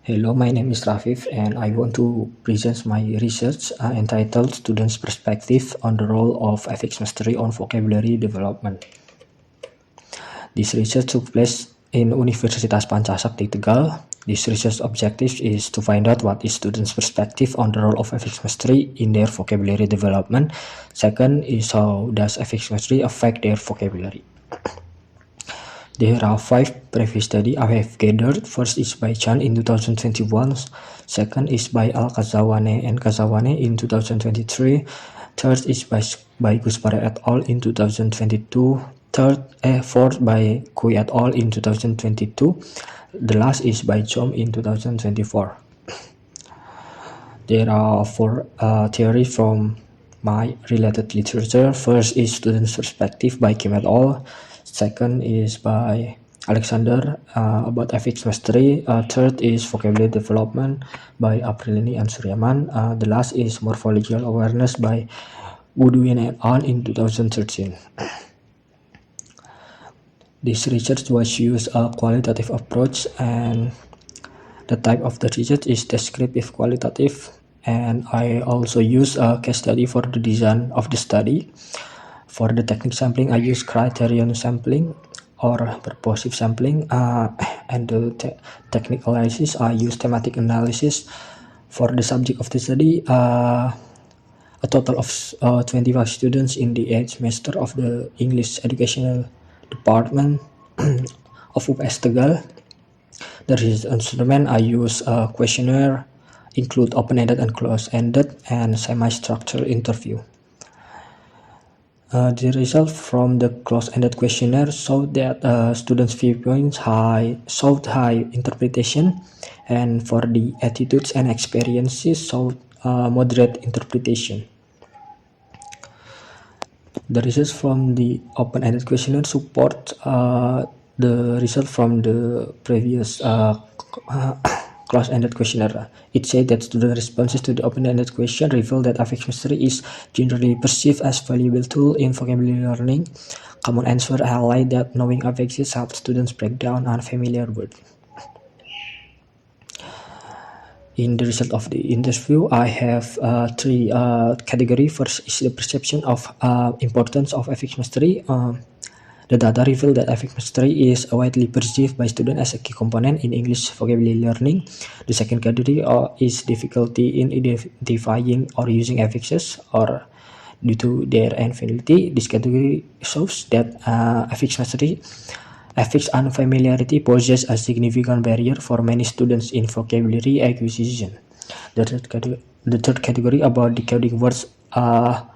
Hello, my name is Rafif, and I want to present my research entitled Students' Perspective on the Role of Affix Mastery on Vocabulary Development. This research took place in Universitas Pancasakti Tegal. This research objective is to find out what is students' perspective on the role of affix mastery in their vocabulary development. Second is how does affix mastery affect their vocabulary. There are 5 previous studies I have gathered. First is by Chan in 2021. Second is by Al-Kazawane and Kazawane in 2023. Third is by Guspare et al. In 2022. Fourth by Kui et al. In 2022. The last is by Chom in 2024. There are 4 theories from my related literature. First is Students' Perspective by Kim et al. Second is by Alexander about affix mastery. Third is Vocabulary Development by Aprilini and Suryaman. The last is Morphological Awareness by Woodwin et al. In 2013. This research was used a qualitative approach, and the type of the research is descriptive qualitative, and I also use a case study for the design of the study. For the technique sampling, I use criterion sampling or purposive sampling, and the technique analysis, I use thematic analysis. For the subject of the study, a total of 25 students in the 8th semester of the English Educational Department of UPS Tegal. The research instrument I use a questionnaire, include open-ended and closed-ended, and semi-structured interview. The result from the closed-ended questionnaire showed that students' viewpoints showed high interpretation, and for the attitudes and experiences showed moderate interpretation. The results from the open-ended questionnaire support the result from the previous closed-ended questionnaire. It said that student responses to the open-ended question reveal that affix mastery is generally perceived as valuable tool in vocabulary learning. Common answer highlight that knowing affixes helps students break down unfamiliar words. In the result of the interview, I have 3 categories. First is the perception of importance of affix mastery. The data reveal that affix mastery is widely perceived by students as a key component in English vocabulary learning. The second category is difficulty in identifying or using affixes or due to their invalidity. This category shows that affix unfamiliarity poses a significant barrier for many students in vocabulary acquisition. The third category about decoding words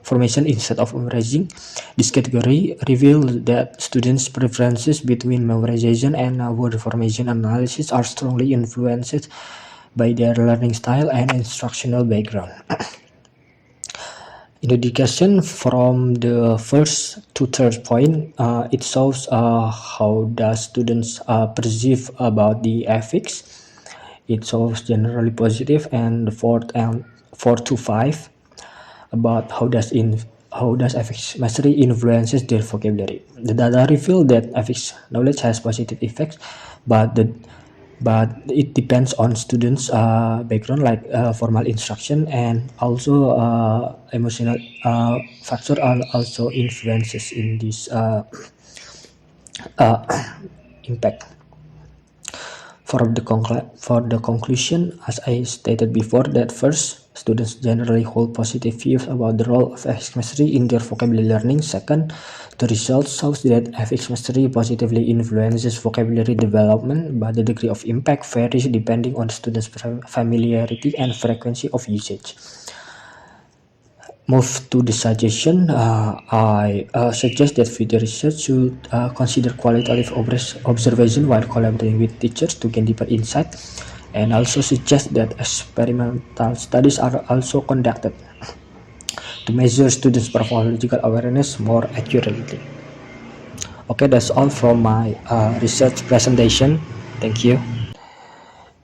formation instead of memorizing. This category reveals that students' preferences between memorization and word formation analysis are strongly influenced by their learning style and instructional background. In the discussion from the first to third point, it shows how does students perceive about the affix. It shows generally positive, and the 4 to 5 about how does affix mastery influences their vocabulary. The data reveal that affix knowledge has positive effects, but it depends on students' background, like formal instruction, and also emotional factor are also influences in this impact. For the conclusion, as I stated before, that first, students generally hold positive views about the role of affix mastery in their vocabulary learning. Second, the result shows that affix mastery positively influences vocabulary development, but the degree of impact varies depending on the students' familiarity and frequency of usage. Move to the suggestion. I suggest that future research should consider qualitative observation while collaborating with teachers to gain deeper insight, and also suggest that experimental studies are also conducted to measure students' morphological awareness more accurately. Okay, that's all from my research presentation. Thank you.